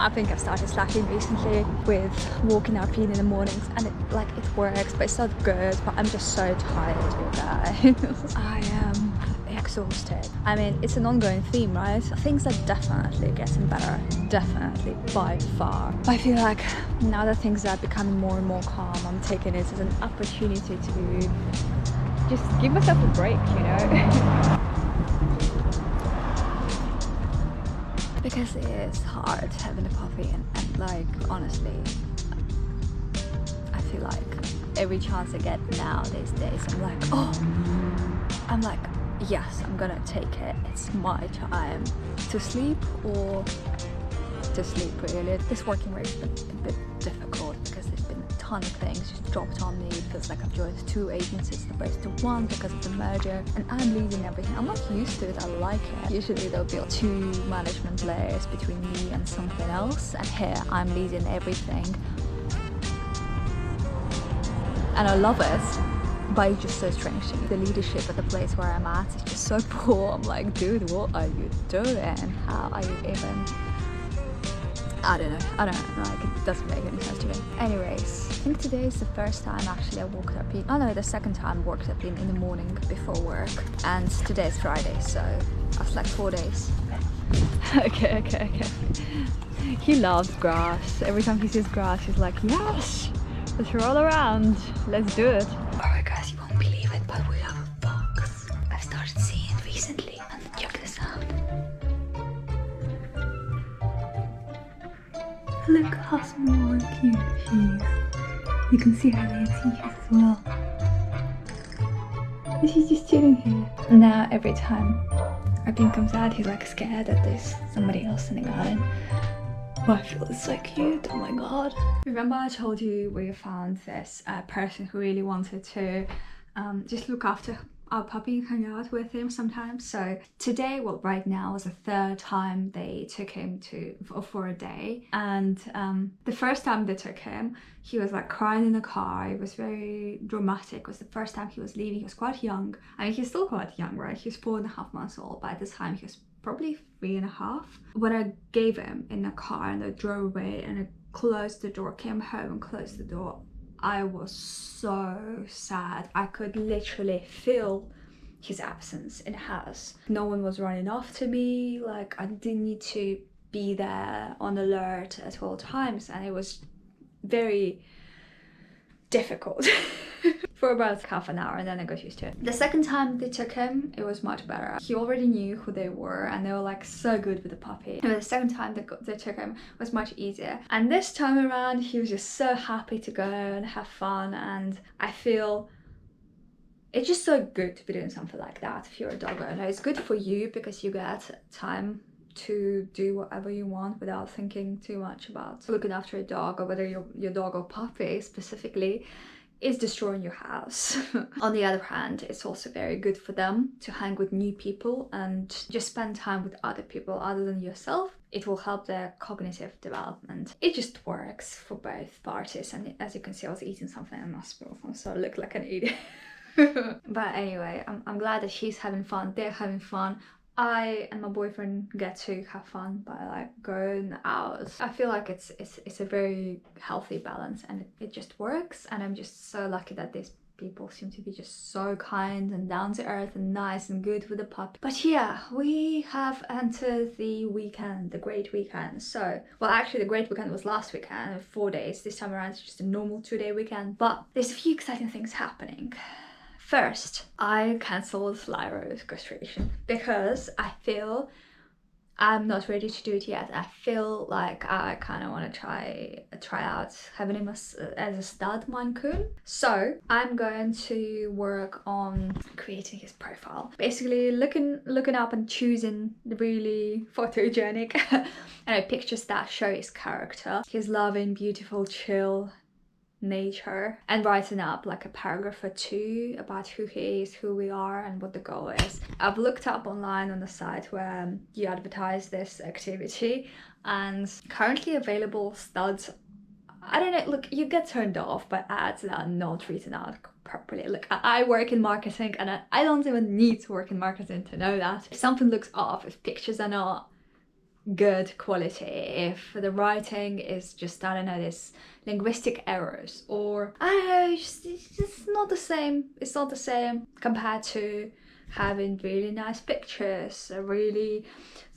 I think I've started slacking recently with walking our Peen in the mornings, and it works, but it's not good. But I'm just so tired, you guys. I am exhausted. I mean, it's an ongoing theme, right? Things are definitely getting better, definitely, by far. I feel like now that things are becoming more and more calm, I'm taking it as an opportunity to just give myself a break, you know? Because it is hard having a puppy, and like, honestly, I feel like every chance I get now these days, I'm like, yes, I'm gonna take it. It's my time to sleep, or to sleep, really. This working week's been a bit difficult because there's been a ton of things just dropped on me. It feels like I've joined 2 agencies as opposed to 1 because of the merger, and I'm leading everything. I'm not used to it, I like it. Usually there'll be 2 management layers between me and something else, and here I'm leading everything. And I love it, but it's just so strange to me. The leadership at the place where I'm at is just so poor. I'm like, dude, what are you doing? How are you even... I don't know, like, it doesn't make any sense to me. Anyways, I think today is the first time actually I walked up in, the second time I walked up in the morning before work, and today is Friday, so that's like 4 days. Okay. He loves grass. Every time he sees grass, he's like, yes, let's roll around, let's do it. Alright guys, you won't believe it, but we have a fox. I've started seeing it recently, and check this out. Look how small and cute she is. You can see her little teeth as well. And she's just chilling here. Now every time Rapin comes out, he's like scared that there's somebody else in the garden. Oh, I feel it's so cute, oh my god. Remember I told you we found this person who really wanted to just look after our puppy and hang out with him sometimes. So today, well, right now is the 3rd time they took him for a day, and the first time they took him, he was like crying in the car. It was very dramatic. It was the first time he was leaving. He was quite young. I mean, he's still quite young, right? He was 4.5 months old, but at this time he was probably 3.5. When I gave him in the car and I drove away and I closed the door, came home and closed the door, I was so sad. I could literally feel his absence in the house. No one was running after me, like I didn't need to be there on alert at all times, and it was very difficult for about half an hour, and then I got used to it. The second time they took him, it was much better. He already knew who they were, and they were like so good with the puppy. And the second time they took him was much easier. And this time around, he was just so happy to go and have fun, and I feel it's just so good to be doing something like that if you're a dog owner. It's good for you because you get time to do whatever you want without thinking too much about looking after a dog, or whether your dog or puppy specifically is destroying your house. On the other hand, it's also very good for them to hang with new people and just spend time with other people other than yourself. It will help their cognitive development. It just works for both parties, and as you can see, I was eating something in my spoon, so I look like an idiot. But anyway, I'm glad that she's having fun, they're having fun. I and my boyfriend get to have fun by like going out. I feel like it's a very healthy balance, and it just works, and I'm just so lucky that these people seem to be just so kind and down to earth and nice and good with the puppy. But yeah, we have entered the weekend, the great weekend. So, well, actually the great weekend was last weekend, 4 days. This time around it's just a normal 2-day weekend, but there's a few exciting things happening. First, I cancelled Lyra's castration because I feel I'm not ready to do it yet. I feel like I kind of want to try out having him as a stud Maine coon. So I'm going to work on creating his profile. Basically looking up and choosing the really photogenic pictures that show his character, his loving, beautiful, chill nature, and writing up like a paragraph or 2 about who he is, who we are, and what the goal is. I've looked up online on the site where you advertise this activity, and currently available studs, I don't know, look, you get turned off by ads that are not written out properly. Look, I work in marketing, and I don't even need to work in marketing to know that if something looks off, if pictures are not good quality, if the writing is just, I don't know, this linguistic errors, or I don't know, it's just not the same. It's not the same compared to having really nice pictures, a really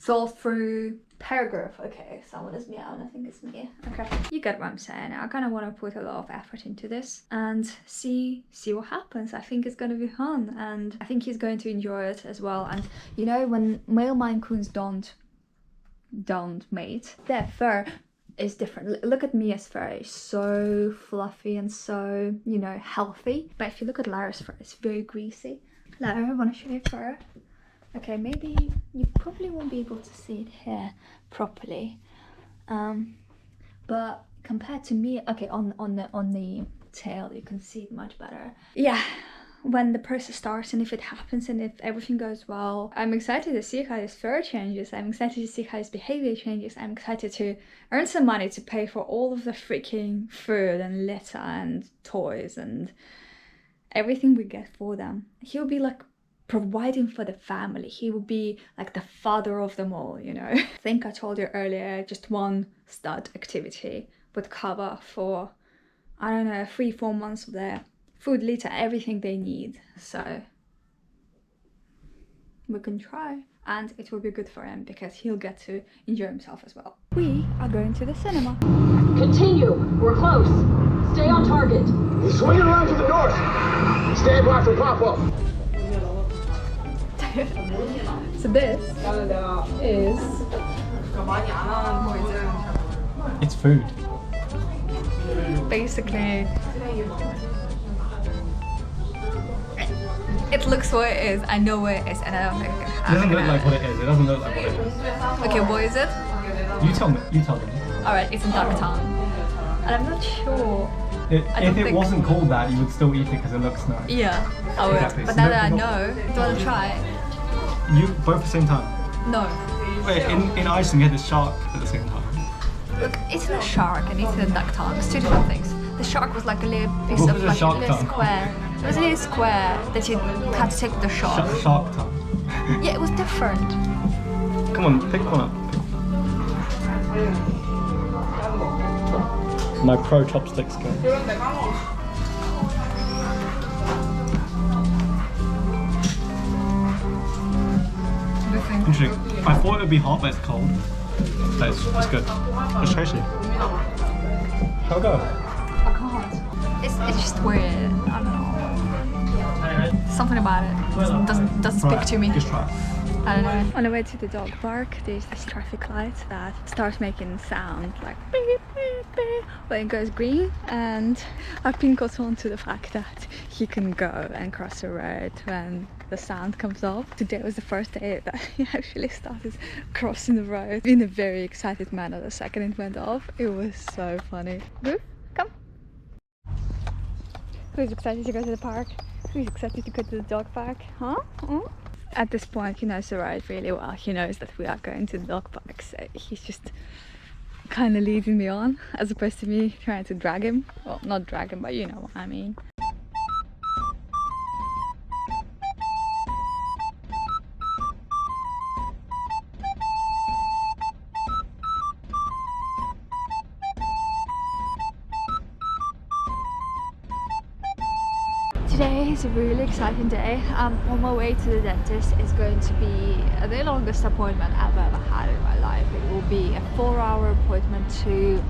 thought through paragraph. Okay, someone is meowing, I think it's me. Okay, you get what I'm saying. I kind of want to put a lot of effort into this and see what happens. I think it's going to be fun, and I think he's going to enjoy it as well. And you know, when male Maine Coons don't mate, their fur is different. Look at Mia's fur, it's so fluffy and so, you know, healthy. But if you look at Lara's fur, it's very greasy. Lara, I want to show you fur. Okay, maybe you probably won't be able to see it here properly, but compared to me, okay, on the tail you can see it much better. Yeah, when the process starts and if it happens and if everything goes well, I'm excited to see how his fur changes. I'm excited to see how his behavior changes. I'm excited to earn some money to pay for all of the freaking food and litter and toys and everything we get for them. He'll be like providing for the family. He will be like the father of them all, you know. I think I told you earlier, just one stud activity would cover for, I don't know, 3-4 months of their food, litter, everything they need. So we can try, and it will be good for him because he'll get to enjoy himself as well. We are going to the cinema. Continue. We're close. Stay on target. He's swinging around to the north. Stay by for pop-up. So this is... It's food. Basically, it looks what it is. I know what it is, and I don't think I can have It doesn't look like what it is. It doesn't look like what it is. Okay, what is it? You tell me. You tell them. Alright, it's a duck tongue. And I'm not sure. If it wasn't called that, you would still eat it because it looks nice. Yeah, I would. Exactly. But So now no that I people- know, do you want to try it? You both at the same time. No. Wait, in Iceland you had the shark at the same time. Look, eating a shark and eating a duck tongue, it's two different things. The shark was like a little piece What of, was a like a shark little tongue? square. It was a little square that you had to take with the shark. Shark tongue. Yeah, it was different. Come on, pick one up. My pro chopsticks go. Interesting. I thought it would be hot, but it's cold. But it's good. It's tasty. How go? I can't. It's just weird. I don't know. Something about it doesn't speak to me. Just try it. I don't know. On the way to the dog park, there's this traffic light that starts making sound like beep, beep, beep when it goes green, and I've been caught on to the fact that he can go and cross the road when the sound comes off. Today was the first day that he actually started crossing the road in a very excited manner the second it went off. It was so funny. Goof, come. Who's excited to go to the park? Who's excited to go to the dog park? Huh? At this point, he knows the road really well. He knows that we are going to the dog park, so he's just kind of leading me on, as opposed to me trying to drag him. Well, not drag him, but you know what I mean. Today is a really exciting day. On my way to the dentist. It's going to be the longest appointment I've ever had in my life. It will be a 4-hour appointment to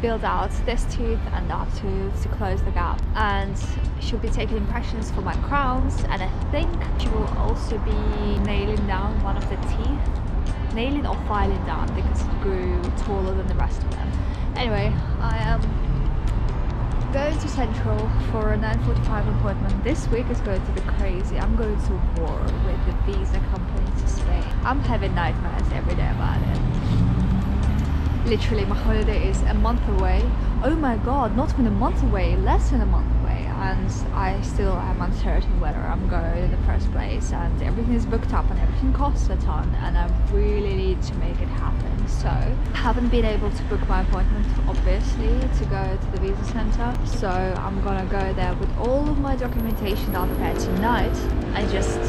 build out this tooth and that tooth to close the gap, and she'll be taking impressions for my crowns, and I think she will also be nailing down one of the teeth, nailing or filing down because it grew taller than the rest of them. Anyway, I am going to Central for a 9:45 appointment. This week is going to be crazy. I'm going to war with the visa company to Spain. I'm having nightmares every day about it. Literally, my holiday is a month away. Oh my god, not even a month away, less than a month away, and I still am uncertain whether I'm going in the first place, and everything is booked up and everything costs a ton, and I really need to make it happen. So I haven't been able to book my appointment, obviously, to go to the visa center, so I'm gonna go there with all of my documentation down there tonight and just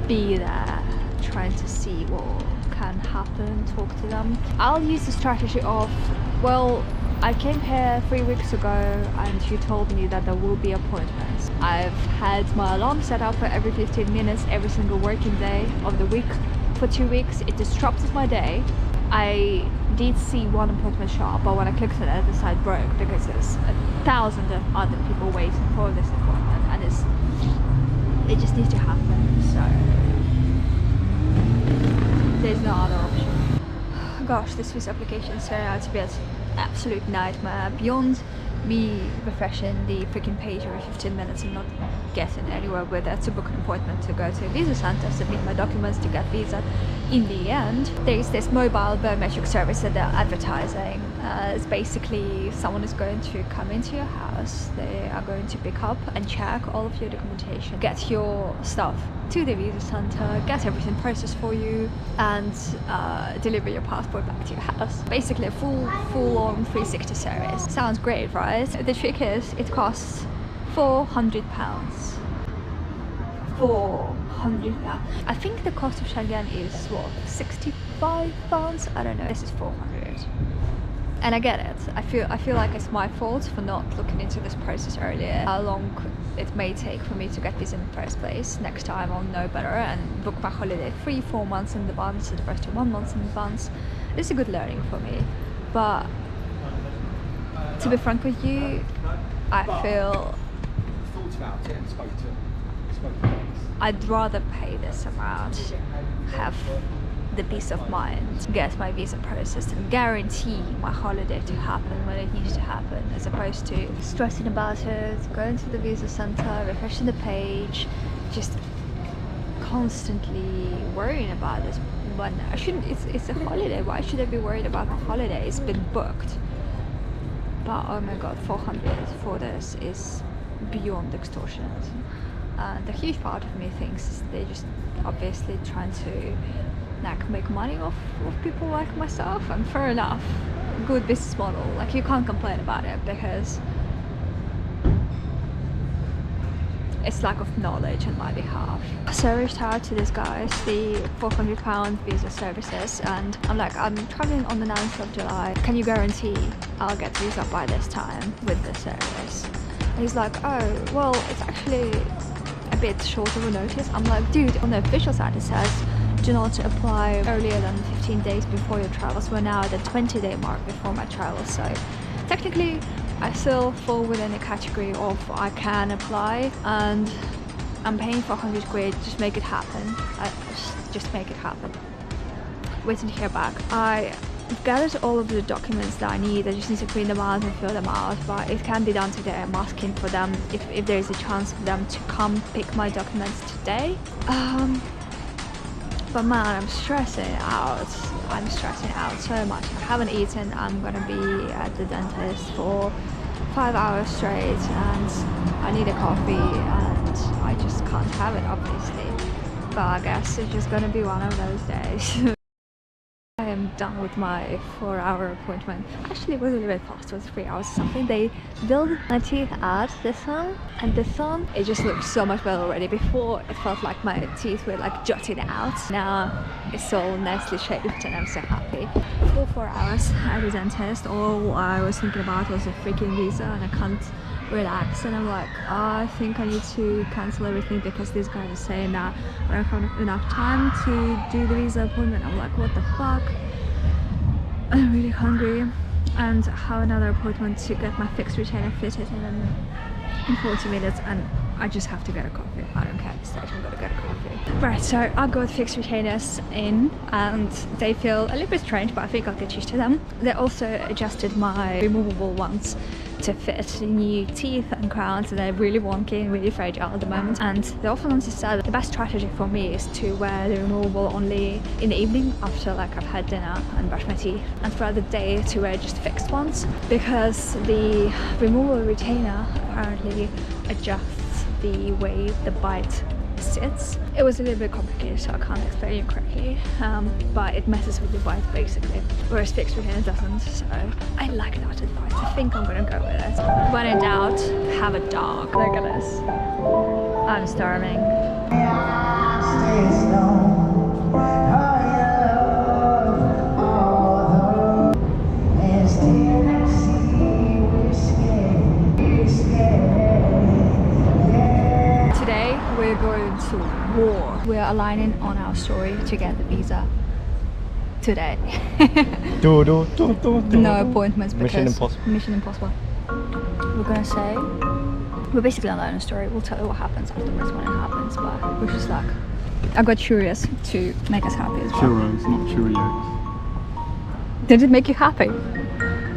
be there trying to see what can happen, talk to them. I'll use the strategy of, well, I came here 3 weeks ago and you told me that there will be appointments. I've had my alarm set up for every 15 minutes every single working day of the week for 2 weeks. It disrupted my day. I did see one appointment show up, but when I clicked on it, the site broke because there's 1,000 of other people waiting for this appointment, and it just needs to happen. So there's no other option. Gosh, this visa application turned out to be an absolute nightmare. Beyond me refreshing the freaking page every 15 minutes and not getting anywhere with it, to book an appointment to go to a visa center, submit my documents to get visa. In the end, there's this mobile biometric service that they're advertising. It's basically someone is going to come into your house, they are going to pick up and check all of your documentation, get your stuff to the visa center, get everything processed for you, and deliver your passport back to your house. Basically a full-on 360 service. Sounds great, right? The trick is it costs £400. £400. I think the cost of Schengen is what, £65? I don't know. This is 400. And I get it. I feel like it's my fault for not looking into this process earlier. How long it may take for me to get this in the first place. Next time I'll know better and book my holiday 3-4 months in advance as opposed to 1 month in advance. It's a good learning for me. But to be frank with you, I feel I'd rather pay this amount, have the peace of mind, get my visa processed and guarantee my holiday to happen when it needs to happen, as opposed to stressing about it, going to the visa center, refreshing the page, just constantly worrying about this. When I shouldn't, it's a holiday, why should I be worried about the holiday? It's been booked. But oh my god, 400 for this is beyond extortionate. And a huge part of me thinks they're just obviously trying to like make money off of people like myself, and fair enough, good business model, like you can't complain about it because it's lack of knowledge on my behalf. So I reached out to these guys, the £400 visa services, and I'm like, I'm traveling on the 9th of July, can you guarantee I'll get visa by this time with this service? And he's like, oh well, it's actually a bit short of a notice. I'm like, dude, on the official side it says do not apply earlier than 15 days before your travels. We're now at the 20-day mark before my travels, so technically I still fall within the category of I can apply, and I'm paying for 100 quid, just make it happen. Just make it happen. Waiting to hear back. I've gathered all of the documents that I need. I just need to print them out and fill them out, but it can be done today. I'm asking for them if there is a chance for them to come pick my documents today. But man, I'm stressing out. I'm stressing out so much. I haven't eaten. I'm gonna be at the dentist for 5 hours straight, and I need a coffee, and I just can't have it, obviously. But I guess it's just gonna be one of those days. I am done with my 4-hour appointment. Actually, it was a little bit fast. It was 3 hours or something. They built my teeth out, this one and this one. It just looks so much better already. Before, it felt like my teeth were like jutting out. Now it's all nicely shaped and I'm so happy. For 4 hours at the dentist, all I was thinking about was a freaking visa, and I can't relax, and I'm like, I think I need to cancel everything because these guys are saying that I don't have enough time to do the visa appointment. I'm like, what the fuck? I'm really hungry, and I have another appointment to get my fixed retainer fitted in 40 minutes, and I just have to get a coffee. I don't care at this stage, I'm gonna get a coffee. Right, so I got fixed retainers in, and they feel a little bit strange, but I think I'll get used to them. They also adjusted my removable ones to fit the new teeth and crowns, and they're really wonky and really fragile at the moment. And the orthodontist said the best strategy for me is to wear the removable only in the evening after like I've had dinner and brushed my teeth, and throughout the day to wear just fixed ones, because the removable retainer apparently adjusts the way the bite sits. It was a little bit complicated, so I can't explain it correctly, but it messes with the bite basically, whereas fixed retainer doesn't. So I like that advice. I think I'm gonna go with it. When in doubt, have a dog. Look at this. I'm starving. We're aligning on our story to get the visa today. No appointments because Mission Impossible. We're gonna say we're basically aligning a story. We'll tell you what happens afterwards when it happens, but we're just like, I got curious to make us happy as well. Churros, not Cheerios. Did it make you happy?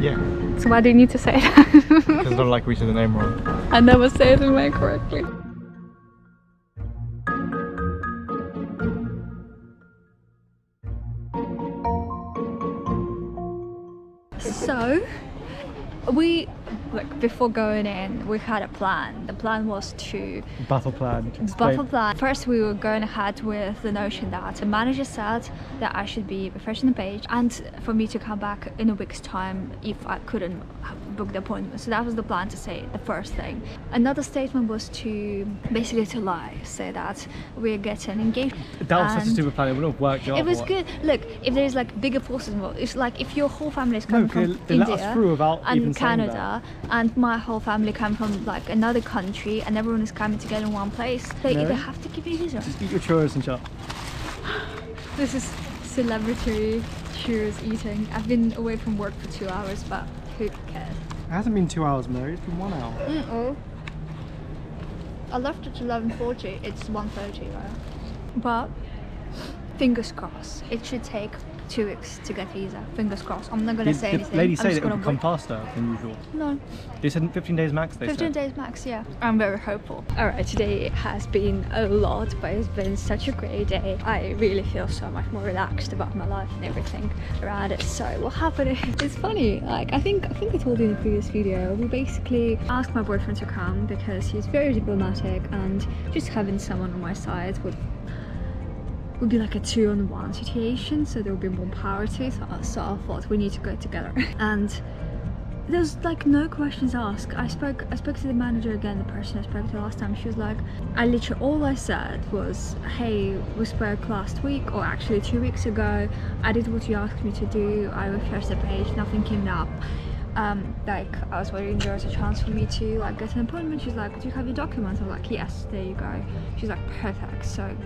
Yeah. So why do you need to say that? Because I don't like we said the name wrong. I never say it way correctly. So, before going in, we had a plan. The plan was to... Battle plan. First, we were going ahead with the notion that the manager said that I should be refreshing the page and for me to come back in a week's time if I couldn't book the appointment. So that was the plan, to say the first thing. Another statement was to basically to lie, say that we're getting engaged. That was such a stupid plan. It wouldn't have worked. It was good. Look, if there's like bigger forces involved, it's like if your whole family is coming from they India let us through without and even Canada, and my whole family come from like another country, and everyone is coming together in one place, they have to give you a visa. Just eat your churros and shut up. This is celebrity churros eating. I've been away from work for 2 hours, but who cares? It hasn't been 2 hours, Mary. It's been 1 hour. I left at 11:40. It's 1:30, right? But fingers crossed. It should take 2 weeks to get visa. Fingers crossed. I'm not gonna say anything. The lady said it would would come faster than usual. No. They said 15 days max. 15 days max, yeah. I'm very hopeful. Alright, today has been a lot, but it's been such a great day. I really feel so much more relaxed about my life and everything around it. So what happened is, it's funny, like I think I told you in the previous video, we basically asked my boyfriend to come because he's very diplomatic, and just having someone on my side would be like a 2-on-1 situation, so there would be more power to it. So I thought we need to go together. And there's like no questions asked. I spoke to the manager again, the person I spoke to last time. She was like, all I said was, hey, we spoke last week, or actually 2 weeks ago. I did what you asked me to do. I refreshed the page, nothing came up. Like I was wondering there was a chance for me to like get an appointment. She's like, do you have your documents? I was like, yes, there you go. She's like, perfect. So,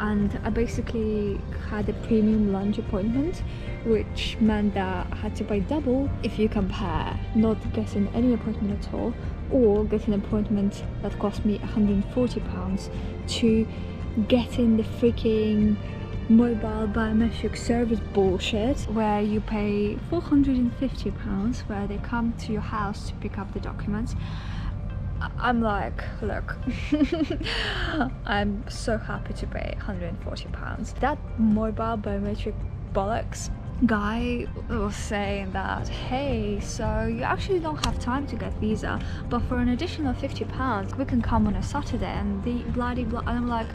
and I basically had a premium lunch appointment, which meant that I had to pay double if you compare not getting any appointment at all, or getting an appointment that cost me £140 to getting the freaking mobile biometric service bullshit, where you pay £450 where they come to your house to pick up the documents. I'm like, look, I'm so happy to pay £140. That mobile biometric bollocks guy was saying that, hey, so you actually don't have time to get visa, but for an additional £50 we can come on a Saturday, and the bloody and I'm like,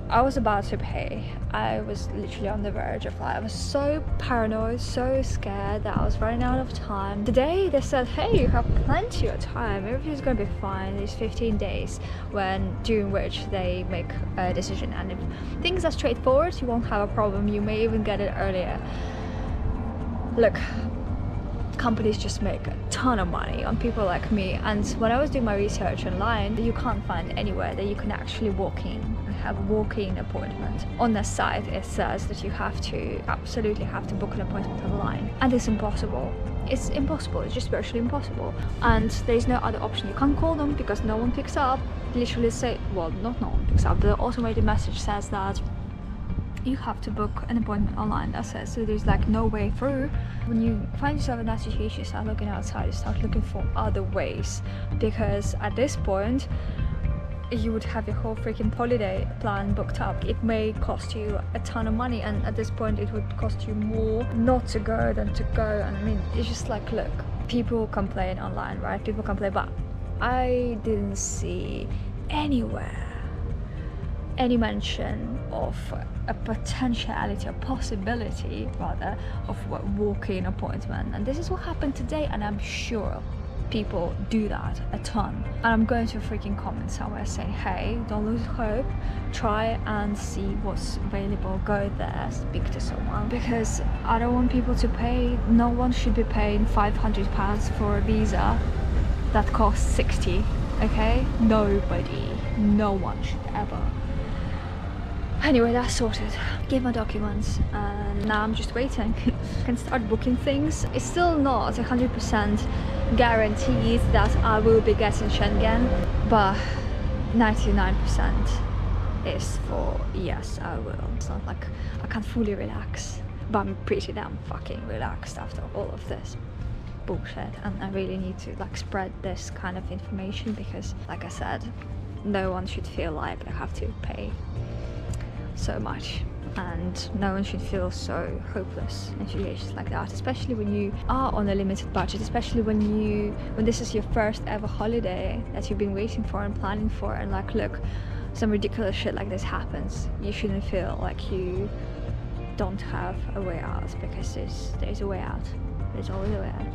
I was about to pay. I was literally on the verge of I was so paranoid, so scared that I was running out of time. Today they said, hey, you have plenty of time, everything's gonna be fine. There's 15 days during which they make a decision, and if things are straightforward, you won't have a problem. You may even get it earlier. Look, companies just make a ton of money on people like me, and when I was doing my research online, you can't find anywhere that you can actually walk in and have a walk-in appointment. On the site it says that you absolutely have to book an appointment online, and it's impossible. It's impossible, it's just virtually impossible, and there's no other option. You can't call them because no one picks up. Literally say, well, not no one picks up, the automated message says that you have to book an appointment online. That's it. So there's like no way through. When you find yourself in that situation, you start looking outside, you start looking for other ways, because at this point you would have your whole freaking holiday plan booked up. It may cost you a ton of money, and at this point it would cost you more not to go than to go. And I mean, it's just like, look, people complain online, right? People complain, but I didn't see anywhere any mention of a potentiality, a possibility rather, of a walk-in appointment. And this is what happened today, and I'm sure people do that a ton. And I'm going to a freaking comment somewhere saying, hey, don't lose hope, try and see what's available, go there, speak to someone, because I don't want people to pay. No one should be paying £500 for a visa that costs 60, okay? Nobody, no one should ever Anyway, that's sorted. Gave my documents and now I'm just waiting. I can start booking things. It's still not 100% guaranteed that I will be getting Schengen, but 99% is for yes, I will. It's not like I can't fully relax, but I'm pretty damn fucking relaxed after all of this bullshit, and I really need to like spread this kind of information because, like I said, no one should feel like they have to pay so much, and no one should feel so hopeless in situations like that, especially when you are on a limited budget, especially when this is your first ever holiday that you've been waiting for and planning for, and like, look, some ridiculous shit like this happens. You shouldn't feel like you don't have a way out, because there's a way out. There's always a way out.